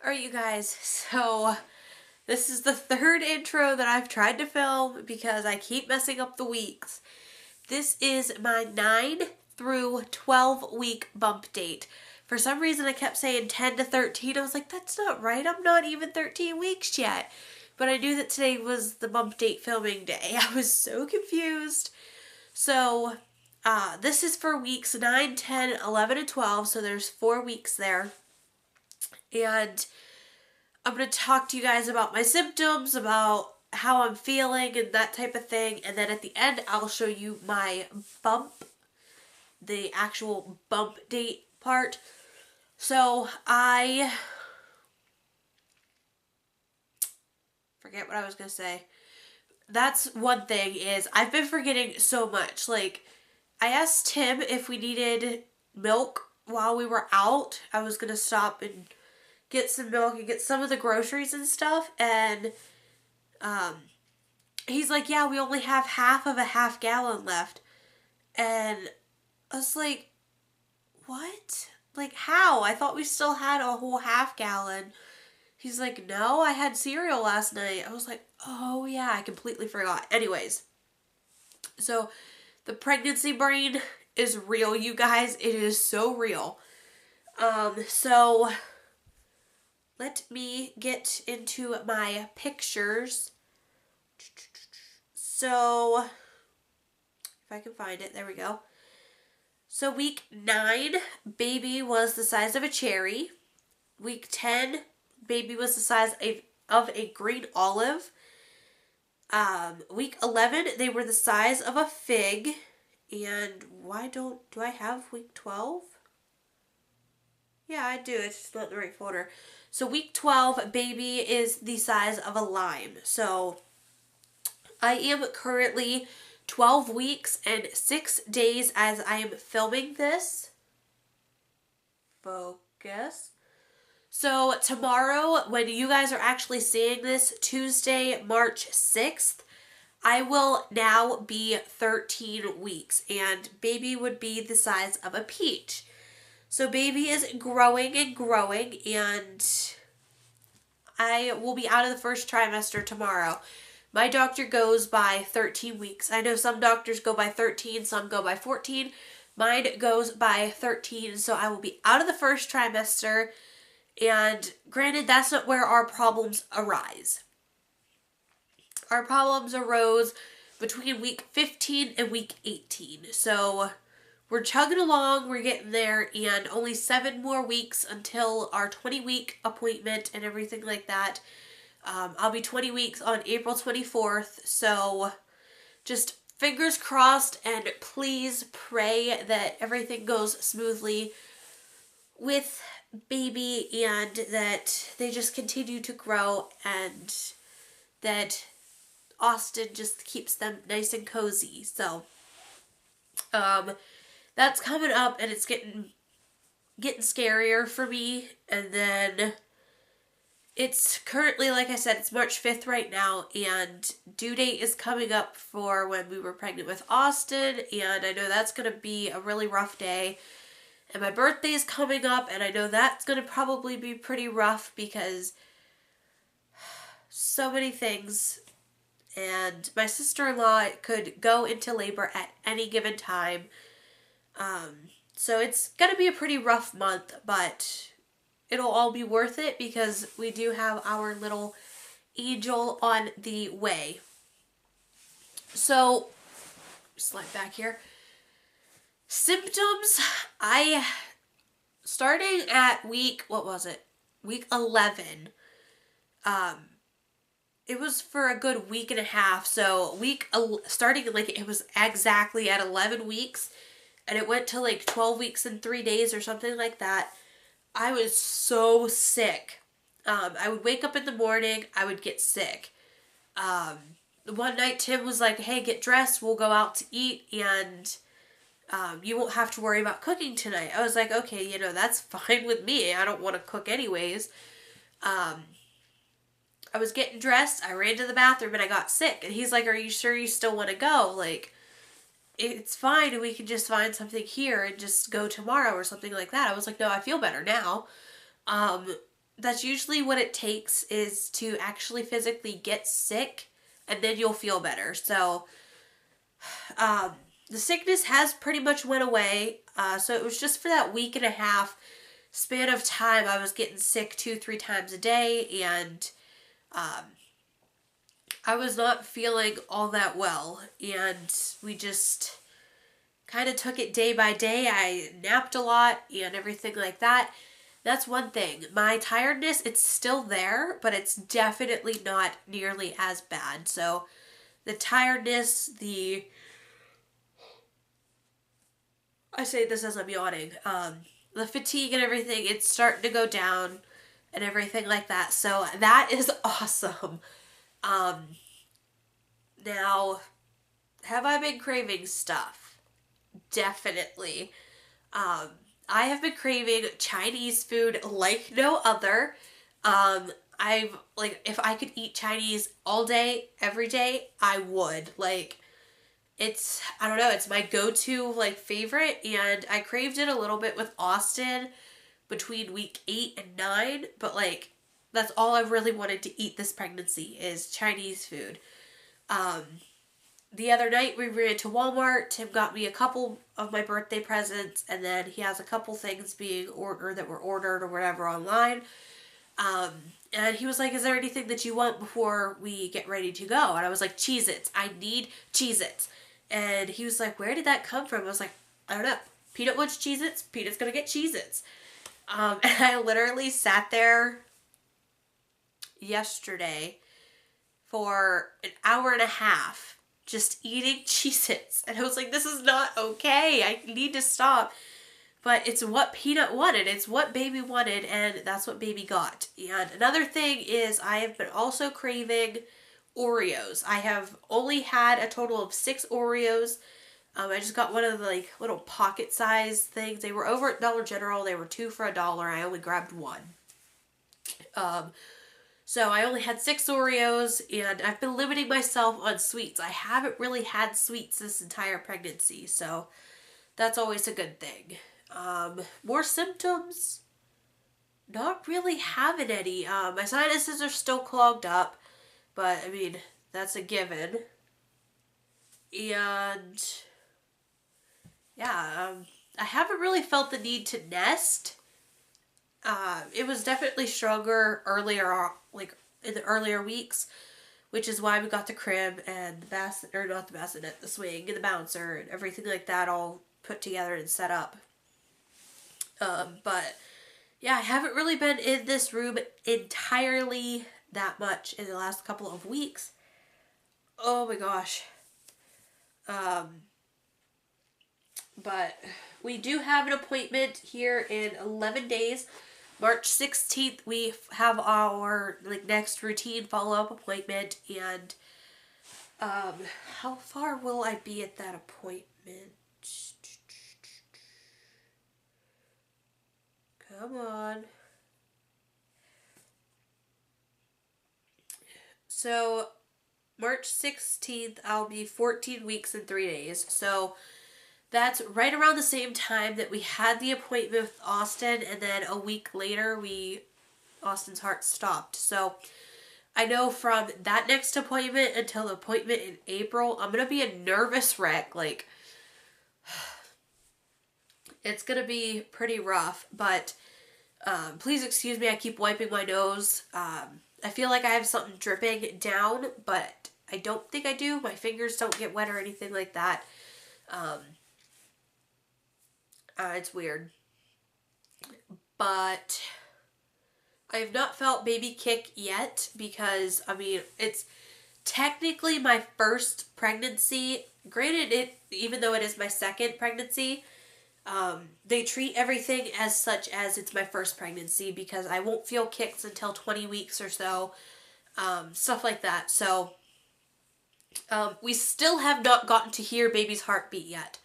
Alright, you guys, so this is the third intro that I've tried to film because I keep messing up the weeks. This is my 9 through 12 week bump date. For some reason I kept saying 10 to 13. I was like, that's not right. I'm not even 13 weeks yet. But I knew that today was the bump date filming day. I was so confused. So, this is for weeks 9, 10, 11, and 12. So there's 4 weeks there. And I'm going to talk to you guys about my symptoms, about how I'm feeling and that type of thing. And then at the end, I'll show you my bump, the actual bump date part. So I forget what I was going to say. That's one thing is I've been forgetting so much. Like, I asked Tim if we needed milk while we were out. I was going to stop and get some milk and get some of the groceries and stuff, and he's like, yeah, we only have half of a half gallon left. And I was like, what? Like, how? I thought we still had a whole half gallon. He's like, no, I had cereal last night. I was like, oh yeah, I completely forgot. Anyways, so the pregnancy brain is real, you guys. It is so real. So let me get into my pictures. So, if I can find it, there we go. So week 9, baby was the size of a cherry. Week 10, baby was the size of a green olive. Week 11, they were the size of a fig. And do I have week 12? Yeah, I do. It's just not in the right folder. So week 12, baby is the size of a lime. So I am currently 12 weeks and 6 days as I am filming this. Focus. So tomorrow, when you guys are actually seeing this, Tuesday, March 6th, I will now be 13 weeks. And baby would be the size of a peach. So baby is growing and growing, and I will be out of the first trimester tomorrow. My doctor goes by 13 weeks. I know some doctors go by 13, some go by 14. Mine goes by 13, so I will be out of the first trimester. And granted, that's not where our problems arise. Our problems arose between week 15 and week 18. So we're chugging along, we're getting there, and only 7 more weeks until our 20-week appointment and everything like that. I'll be 20 weeks on April 24th, so just fingers crossed, and please pray that everything goes smoothly with baby and that they just continue to grow and that Austin just keeps them nice and cozy. So, that's coming up, and it's getting scarier for me. And then it's currently, like I said, it's March 5th right now, and due date is coming up for when we were pregnant with Austin, and I know that's going to be a really rough day. And my birthday is coming up, and I know that's going to probably be pretty rough because so many things. And my sister-in-law could go into labor at any given time. So it's going to be a pretty rough month, but it'll all be worth it because we do have our little angel on the way. So, slide back here. Symptoms, starting at week 11, it was for a good week and a half. So starting like it was exactly at 11 weeks, and it went to like 12 weeks and 3 days or something like that. I was so sick. I would wake up in the morning, I would get sick. One night Tim was like, hey, get dressed, we'll go out to eat, and you won't have to worry about cooking tonight. I was like, okay, that's fine with me. I don't want to cook anyways. I was getting dressed, I ran to the bathroom, and I got sick. And he's like, are you sure you still want to go? Like, it's fine, and we can just find something here and just go tomorrow or something like that. I was like, no, I feel better now. that's usually what it takes, is to actually physically get sick, and then you'll feel better. So the sickness has pretty much went away. So it was just for that week and a half span of time I was getting sick 2-3 times a day, and I was not feeling all that well, and we just kind of took it day by day. I napped a lot and everything like that. That's one thing. My tiredness, it's still there, but it's definitely not nearly as bad. So the tiredness, I say this as I'm yawning, the fatigue and everything, it's starting to go down and everything like that. So that is awesome. Now, have I been craving stuff? Definitely. I have been craving Chinese food like no other. I've, like, if I could eat Chinese all day, every day, I would. Like, it's, I don't know, it's my go-to, like, favorite, and I craved it a little bit with Austin between week 8 and 9, but, like, that's all I've really wanted to eat this pregnancy is Chinese food. The other night we ran to Walmart. Tim got me a couple of my birthday presents, and then he has a couple things being ordered that were ordered or whatever online. And he was like, is there anything that you want before we get ready to go? And I was like, Cheez-Its. I need Cheez-Its. And he was like, where did that come from? I was like, I don't know. Peanut wants Cheez-Its. Peanut's gonna get Cheez-Its. And I literally sat there yesterday for an hour and a half just eating Cheez-Its. And I was like, this is not okay. I need to stop. But it's what Peanut wanted. It's what baby wanted, and that's what baby got. And another thing is I have been also craving Oreos. I have only had a total of 6 Oreos. I just got one of the, like, little pocket size things. They were over at Dollar General. They were 2 for $1. I only grabbed 1. So I only had 6 Oreos, and I've been limiting myself on sweets. I haven't really had sweets this entire pregnancy, so that's always a good thing. More symptoms? Not really having any. My sinuses are still clogged up, but, I mean, that's a given. And, yeah, I haven't really felt the need to nest. It was definitely stronger earlier, like, in the earlier weeks, which is why we got the crib and the bassinet, or not the bassinet, the swing and the bouncer and everything like that all put together and set up. But, yeah, I haven't really been in this room entirely that much in the last couple of weeks. Oh my gosh. But we do have an appointment here in 11 days. March 16th, we have our, like, next routine follow-up appointment, and, how far will I be at that appointment? Come on. So, March 16th, I'll be 14 weeks and 3 days. So, that's right around the same time that we had the appointment with Austin, and then a week later, Austin's heart stopped. So, I know from that next appointment until the appointment in April, I'm going to be a nervous wreck. Like, it's going to be pretty rough, but please excuse me, I keep wiping my nose. I feel like I have something dripping down, but I don't think I do. My fingers don't get wet or anything like that. It's weird. But I have not felt baby kick yet because, I mean, it's technically my first pregnancy. Granted, even though it is my second pregnancy, they treat everything as such as it's my first pregnancy because I won't feel kicks until 20 weeks or so. Stuff like that. So, we still have not gotten to hear baby's heartbeat yet.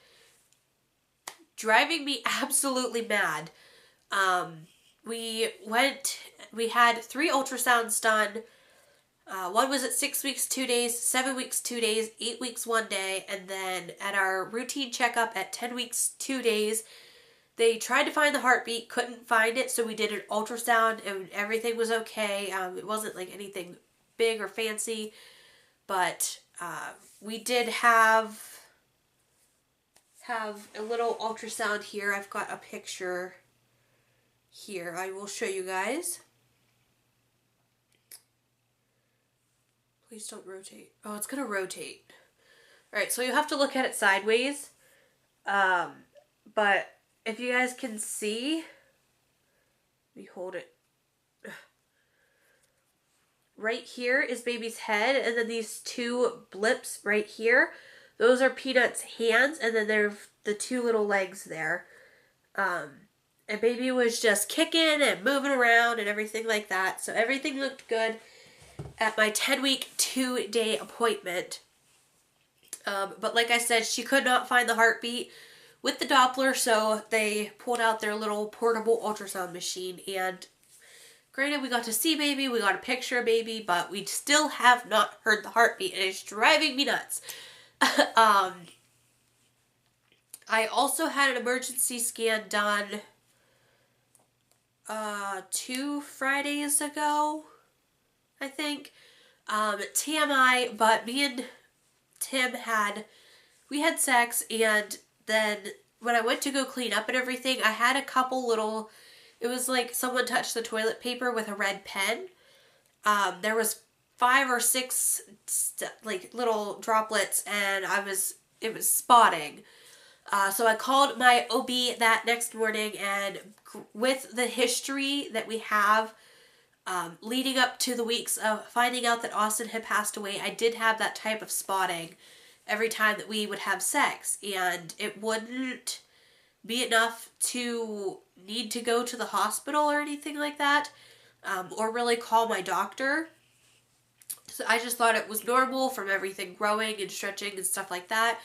Driving me absolutely mad. We had 3 ultrasounds done. One was at 6 weeks, 2 days, 7 weeks, 2 days, 8 weeks, 1 day, and then at our routine checkup at 10 weeks, 2 days, They tried to find the heartbeat, couldn't find it, so we did an ultrasound and everything was okay. It wasn't like anything big or fancy, but we did have a little ultrasound here. I've got a picture here. I will show you guys. Please don't rotate. Oh, it's going to rotate. Alright, so you have to look at it sideways. But if you guys can see, let me hold it. Right here is baby's head, and then these two blips right here, those are Peanut's hands, and then there's the two little legs there. And baby was just kicking and moving around and everything like that. So everything looked good at my 10-week, 2-day appointment. But like I said, she could not find the heartbeat with the Doppler, so they pulled out their little portable ultrasound machine. And granted, we got to see baby, we got a picture of baby, but we still have not heard the heartbeat, and it's driving me nuts. I also had an emergency scan done 2 Fridays ago, I think. TMI, but me and Tim had sex, and then when I went to go clean up and everything, I had a couple little, it was like someone touched the toilet paper with a red pen. There was 5 or 6 like little droplets, and it was spotting. So I called my OB that next morning, and with the history that we have leading up to the weeks of finding out that Austin had passed away, I did have that type of spotting every time that we would have sex, and it wouldn't be enough to need to go to the hospital or anything like that, or really call my doctor. So I just thought it was normal from everything growing and stretching and stuff like that.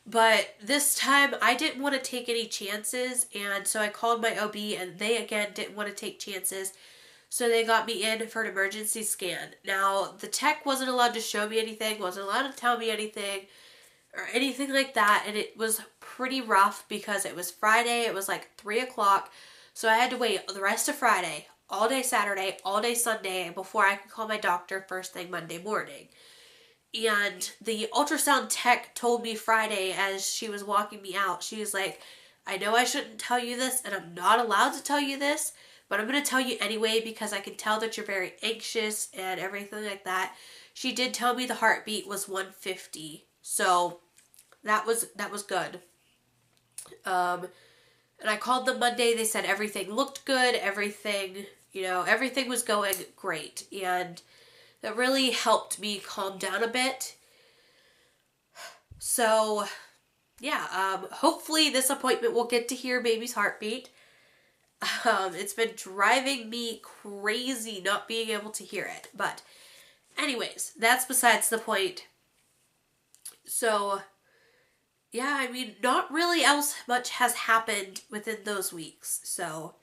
But this time I didn't want to take any chances, and so I called my OB, and they again didn't want to take chances. So they got me in for an emergency scan. Now, the tech wasn't allowed to show me anything, wasn't allowed to tell me anything, or anything like that. And it was pretty rough because it was Friday. It was like 3 o'clock. So I had to wait the rest of Friday, all day Saturday, all day Sunday, before I could call my doctor first thing Monday morning. And the ultrasound tech told me Friday as she was walking me out, she was like, I know I shouldn't tell you this, and I'm not allowed to tell you this, but I'm going to tell you anyway because I can tell that you're very anxious and everything like that. She did tell me the heartbeat was 150. So that was good. And I called them Monday. They said everything looked good. Everything was going great. And that really helped me calm down a bit. So, yeah, hopefully this appointment will get to hear baby's heartbeat. It's been driving me crazy not being able to hear it. But anyways, that's besides the point. So, yeah, I mean, not really else much has happened within those weeks. So,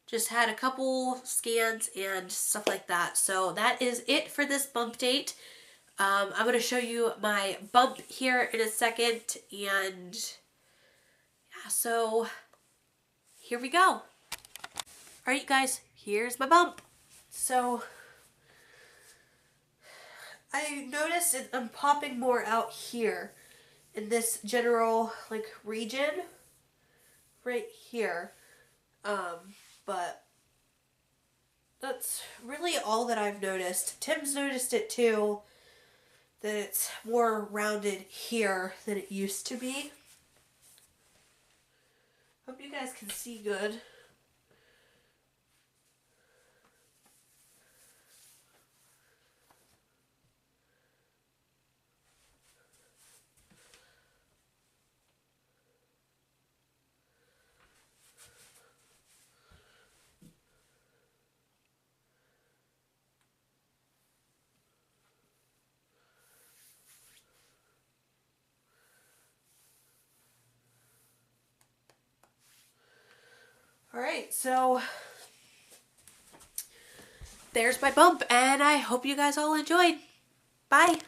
just had a couple scans and stuff like that. So, that is it for this bump date. I'm going to show you my bump here in a second. And, yeah, so here we go. Alright, guys, here's my bump. So, I noticed I'm popping more out here in this general, like, region right here. But that's really all that I've noticed. Tim's noticed it too, that it's more rounded here than it used to be. Hope you guys can see good. Alright, so there's my bump, and I hope you guys all enjoyed. Bye!